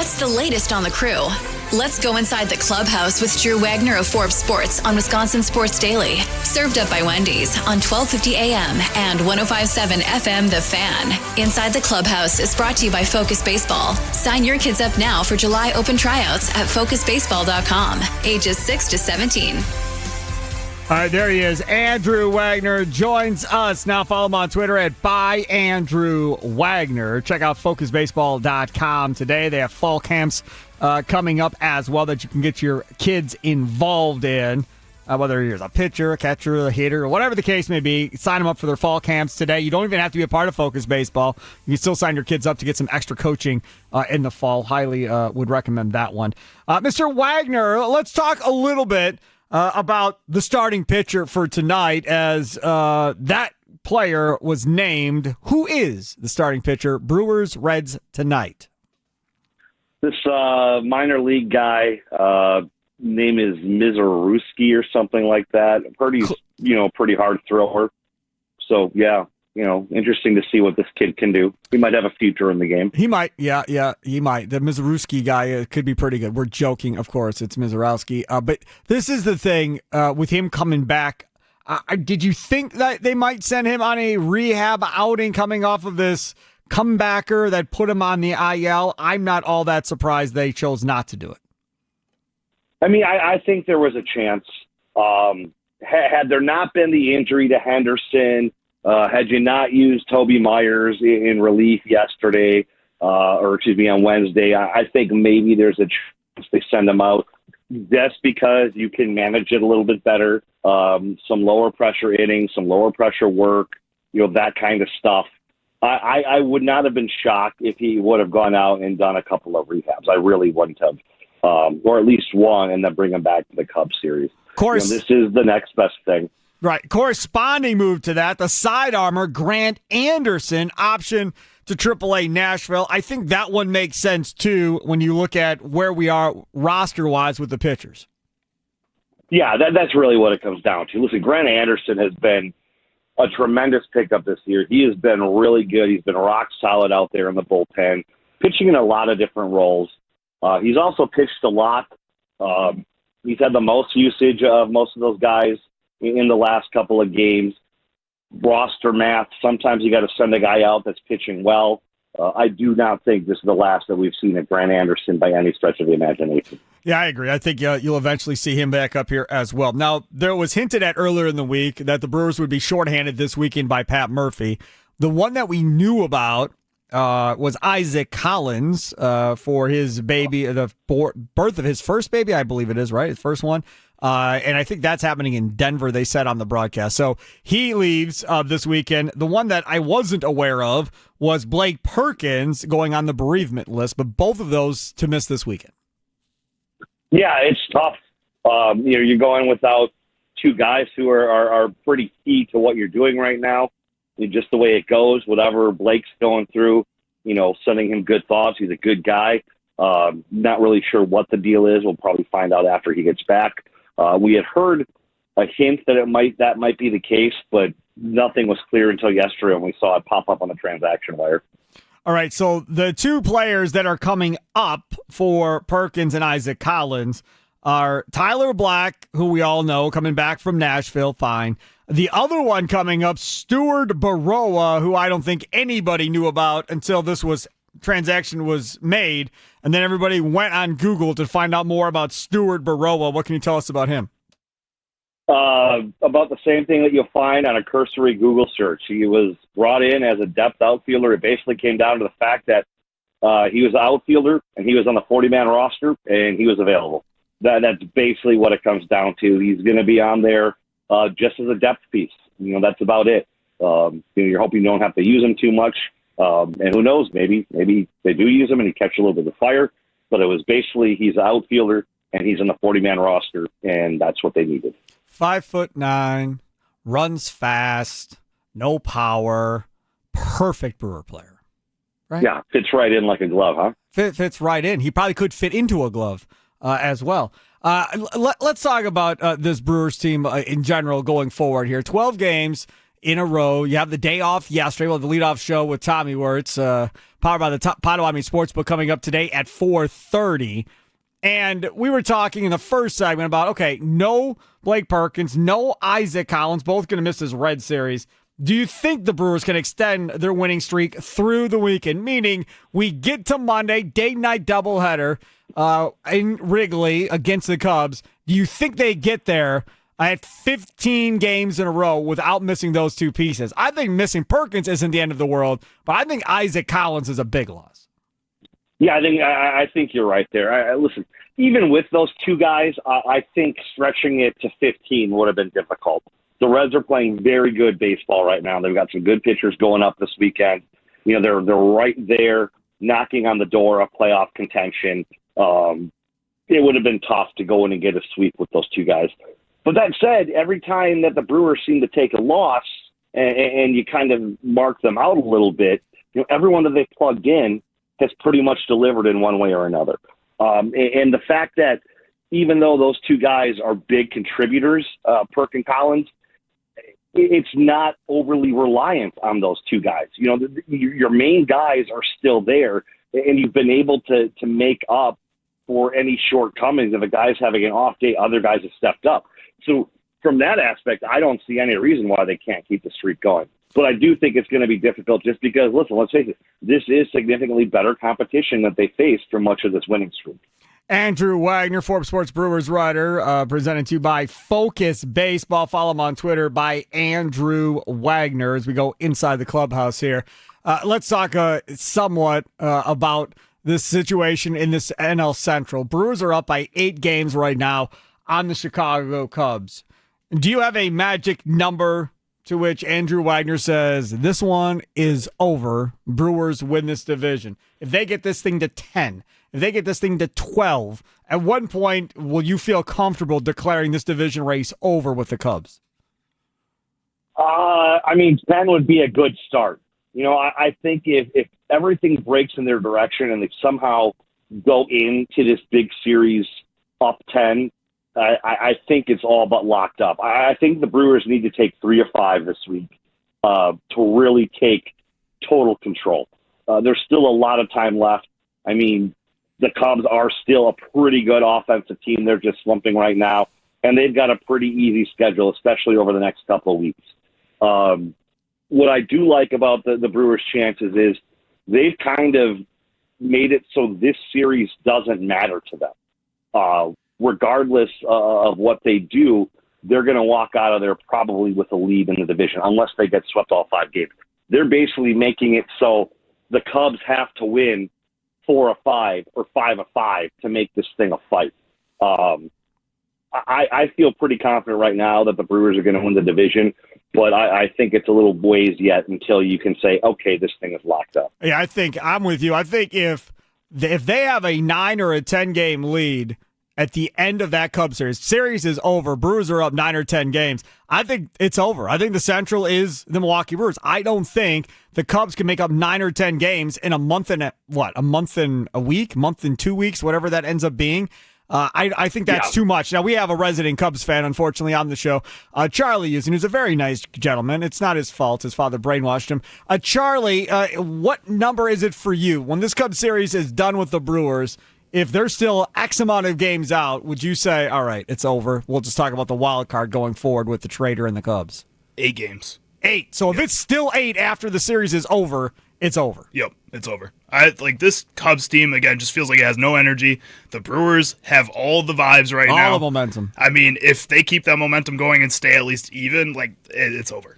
What's the latest on the crew? Let's go inside the clubhouse with Drew Wagner of Forbes Sports on Wisconsin Sports Daily. Served up by Wendy's on 1250 AM and 105.7 FM The Fan. Inside the Clubhouse is brought to you by Focus Baseball. Sign your kids up now for July open tryouts at focusbaseball.com. Ages 6 to 17. All right, there he is. Andrew Wagner joins us. Now follow him on Twitter at @ByAndrewWagner. Check out focusbaseball.com today. They have fall camps coming up as well that you can get your kids involved in. Whether you're a pitcher, a catcher, a hitter, or whatever the case may be, sign them up for their fall camps today. You don't even have to be a part of Focus Baseball. You can still sign your kids up to get some extra coaching in the fall. Highly would recommend that one. Mr. Wagner, let's talk a little bit about the starting pitcher for tonight, as that player was named. Who is the starting pitcher, Brewers Reds, tonight? This minor league guy, name is Mizorowski or something like that. I've heard he's, pretty hard thrower. So, yeah, interesting to see what this kid can do. He might have a future in the game. He might. Yeah, he might. The Mizorowski guy could be pretty good. We're joking, of course. It's Mizorowski. But this is the thing with him coming back. Did you think that they might send him on a rehab outing coming off of this comebacker that put him on the IL? I'm not all that surprised they chose not to do it. I mean, I think there was a chance. Had there not been the injury to Henderson, had you not used Toby Myers in relief yesterday, on Wednesday, I think maybe there's a chance they send him out. That's because you can manage it a little bit better. Some lower pressure innings, some lower pressure work, that kind of stuff. I would not have been shocked if he would have gone out and done a couple of rehabs. I really wouldn't have. Or at least one, and then bring him back to the Cubs series. Of course. This is the next best thing. Right. Corresponding move to that, the side armor, Grant Anderson, option to AAA Nashville. I think that one makes sense, too, when you look at where we are roster-wise with the pitchers. Yeah, that's really what it comes down to. Listen, Grant Anderson has been a tremendous pickup this year. He has been really good. He's been rock solid out there in the bullpen, pitching in a lot of different roles. He's also pitched a lot. He's had the most usage of most of those guys in the last couple of games. Roster math, sometimes you got to send a guy out that's pitching well. I do not think this is the last that we've seen of Grant Anderson by any stretch of the imagination. Yeah, I agree. I think you'll eventually see him back up here as well. Now, there was hinted at earlier in the week that the Brewers would be shorthanded this weekend by Pat Murphy. The one that we knew about was Isaac Collins for his baby, the birth of his first baby, I believe it is, right? His first one. And I think that's happening in Denver, they said on the broadcast. So he leaves this weekend. The one that I wasn't aware of was Blake Perkins going on the bereavement list, but both of those to miss this weekend. Yeah, it's tough. You're going without two guys who are pretty key to what you're doing right now. Just the way it goes, whatever Blake's going through, sending him good thoughts. He's a good guy. Not really sure what the deal is. We'll probably find out after he gets back. We had heard a hint that might be the case, but nothing was clear until yesterday when we saw it pop up on the transaction wire. All right, so the two players that are coming up for Perkins and Isaac Collins are Tyler Black, who we all know, coming back from Nashville, fine. The other one coming up, Stuart Baroa, who I don't think anybody knew about until this transaction was made, and then everybody went on Google to find out more about Stuart Baroa. What can you tell us about him? About the same thing that you'll find on a cursory Google search. He was brought in as a depth outfielder. It basically came down to the fact that he was an outfielder, and he was on the 40-man roster, and he was available. That's basically what it comes down to. He's going to be on there just as a depth piece. That's about it. You're hoping you don't have to use him too much. And who knows, maybe they do use him and he catches a little bit of fire. But it was basically he's an outfielder and he's in the 40-man roster, and that's what they needed. 5'9", runs fast, no power, perfect Brewer player. Right? Yeah, fits right in like a glove, huh? Fits right in. He probably could fit into a glove as well. Let's talk about this Brewers team in general going forward here. 12 games in a row. You have the day off yesterday. Well, the leadoff show with Tommy Wirtz, powered by the Potawatomi Sportsbook, coming up today at 4:30. And we were talking in the first segment about, okay, no Blake Perkins, no Isaac Collins, both going to miss this Red Series. Do you think the Brewers can extend their winning streak through the weekend? Meaning, we get to Monday, day-night doubleheader in Wrigley against the Cubs. Do you think they get there at 15 games in a row without missing those two pieces? I think missing Perkins isn't the end of the world, but I think Isaac Collins is a big loss. Yeah, I think you're right there. Listen, even with those two guys, I think stretching it to 15 would have been difficult. The Reds are playing very good baseball right now. They've got some good pitchers going up this weekend. You know, they're right there knocking on the door of playoff contention. It would have been tough to go in and get a sweep with those two guys. But that said, every time that the Brewers seem to take a loss and you kind of mark them out a little bit, you know, everyone that they plugged in has pretty much delivered in one way or another. And the fact that even though those two guys are big contributors, Perk and Collins, it's not overly reliant on those two guys. You know, your main guys are still there, and you've been able to make up for any shortcomings. If a guy's having an off day, other guys have stepped up. So from that aspect, I don't see any reason why they can't keep the streak going. But I do think it's going to be difficult just because, listen, let's face it, this is significantly better competition that they faced for much of this winning streak. Andrew Wagner, Forbes Sports Brewers writer, presented to you by Focus Baseball. Follow him on Twitter by Andrew Wagner as we go inside the clubhouse here. Let's talk somewhat about this situation in this NL Central. Brewers are up by 8 games right now on the Chicago Cubs. Do you have a magic number to which Andrew Wagner says, this one is over, Brewers win this division? If they get this thing to 10, if they get this thing to 12, at what point will you feel comfortable declaring this division race over with the Cubs? I mean, 10 would be a good start. You know, I think if everything breaks in their direction and they somehow go into this big series up 10, I think it's all but locked up. I think the Brewers need to take 3 or 5 this week to really take total control. There's still a lot of time left. I mean, the Cubs are still a pretty good offensive team. They're just slumping right now, and they've got a pretty easy schedule, especially over the next couple of weeks. What I do like about the Brewers' chances is they've kind of made it so this series doesn't matter to them. Regardless of what they do, they're going to walk out of there probably with a lead in the division, unless they get swept all 5 games. They're basically making it so the Cubs have to win 4 of 5 or 5 of 5 to make this thing a fight. I feel pretty confident right now that the Brewers are going to win the division, but I think it's a little ways yet until you can say, okay, this thing is locked up. Yeah, I think I'm with you. I think if they have a 9 or a 10 game lead at the end of that Cubs series is over, Brewers are up 9 or 10 games, I think it's over. I think the Central is the Milwaukee Brewers. I don't think the Cubs can make up 9 or 10 games in a month and a week, month and 2 weeks, whatever that ends up being. I think that's too much. Now, we have a resident Cubs fan, unfortunately, on the show, Charlie Houston, who's a very nice gentleman. It's not his fault. His father brainwashed him. Charlie, what number is it for you? When this Cubs series is done with the Brewers, if there's still X amount of games out, would you say, all right, it's over? We'll just talk about the wild card going forward with the Trader and the Cubs. 8 games. 8. So if it's still 8 after the series is over, it's over. Yep, it's over. This Cubs team, again, just feels like it has no energy. The Brewers have all the vibes right now. All the momentum. I mean, if they keep that momentum going and stay at least even, it's over.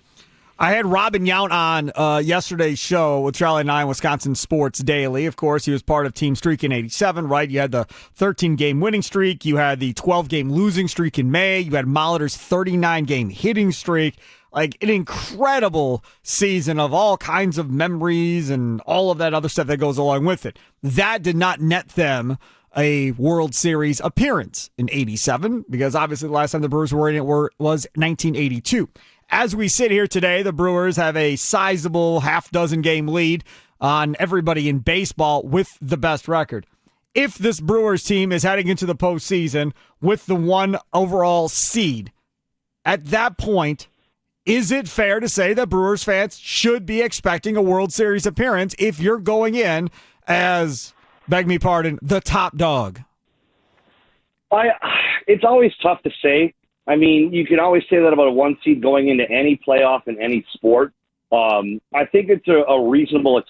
I had Robin Yount on yesterday's show with Charlie and I on Wisconsin Sports Daily. Of course, he was part of Team Streak in 87, right? You had the 13-game winning streak. You had the 12-game losing streak in May. You had Molitor's 39-game hitting streak. Like an incredible season of all kinds of memories and all of that other stuff that goes along with it. That did not net them a World Series appearance in 87 because obviously the last time the Brewers were in it was 1982. As we sit here today, the Brewers have a sizable half-dozen game lead on everybody in baseball with the best record. If this Brewers team is heading into the postseason with the 1 overall seed, at that point, Is it fair to say that Brewers fans should be expecting a World Series appearance if you're going in as, beg me pardon, the top dog? It's always tough to say. I mean, you can always say that about a one seed going into any playoff in any sport. I think it's a reasonable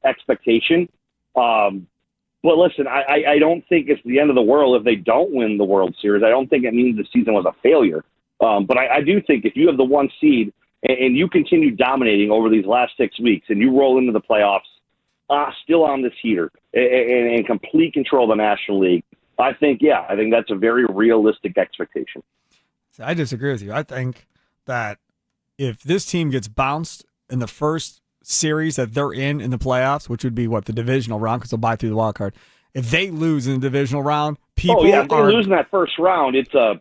expectation. But listen, I don't think it's the end of the world if they don't win the World Series. I don't think it means the season was a failure. But I do think if you have the one seed and you continue dominating over these last 6 weeks and you roll into the playoffs still on this heater and complete control of the National League, I think that's a very realistic expectation. I disagree with you. I think that if this team gets bounced in the first series that they're in the playoffs, which would be the divisional round, because they'll buy through the wild card. If they lose in the divisional round, people if they lose in that first round, it's a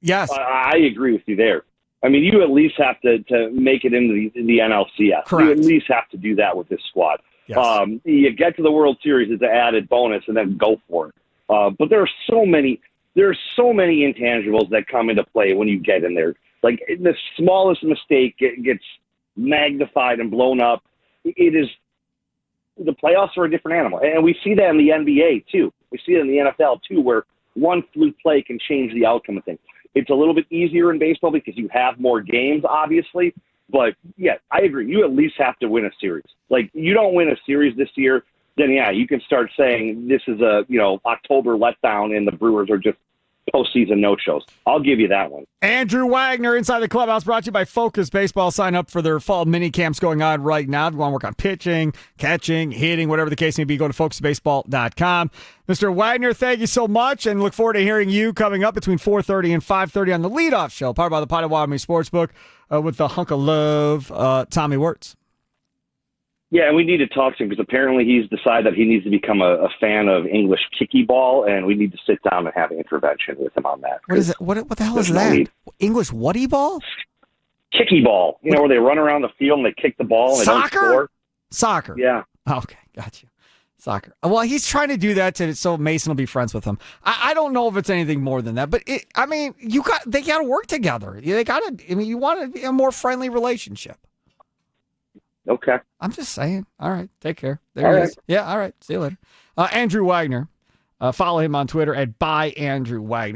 yes. I agree with you there. I mean, you at least have to make it into the NLCS. Correct. You at least have to do that with this squad. Yes. You get to the World Series as an added bonus, and then go for it. But there are so many intangibles that come into play when you get in there. Like the smallest mistake gets magnified and blown up. It is the playoffs are a different animal, and we see that in the NBA too. We see it in the NFL too, where one fluke play can change the outcome of things. It's a little bit easier in baseball because you have more games, obviously. But yeah, I agree. You at least have to win a series. Like you don't win a series this year, then yeah, you can start saying this is a October letdown and the Brewers are just postseason no-shows. I'll give you that one. Andrew Wagner, Inside the Clubhouse, brought to you by Focus Baseball. Sign up for their fall mini camps going on right now. If you want to work on pitching, catching, hitting, whatever the case may be, go to focusbaseball.com. Mr. Wagner, thank you so much, and look forward to hearing you coming up between 4:30 and 5:30 on the Leadoff Show, powered by the Potawatomi Sportsbook, with the hunk of love, Tommy Wirtz. Yeah, and we need to talk to him because apparently he's decided that he needs to become a fan of English kicky ball, and we need to sit down and have an intervention with him on that. What is it? What the hell is that? English whatty ball? Kicky ball. Where they run around the field and they kick the ball and they don't score. Soccer. Yeah. Okay, got you. Soccer. Well, he's trying to do that so Mason will be friends with him. I don't know if it's anything more than that, but they got to work together. You want a more friendly relationship. Okay. I'm just saying. All right. Take care. There he is. Yeah. All right. See you later. Andrew Wagner. Follow him on Twitter at @byAndrewWagner.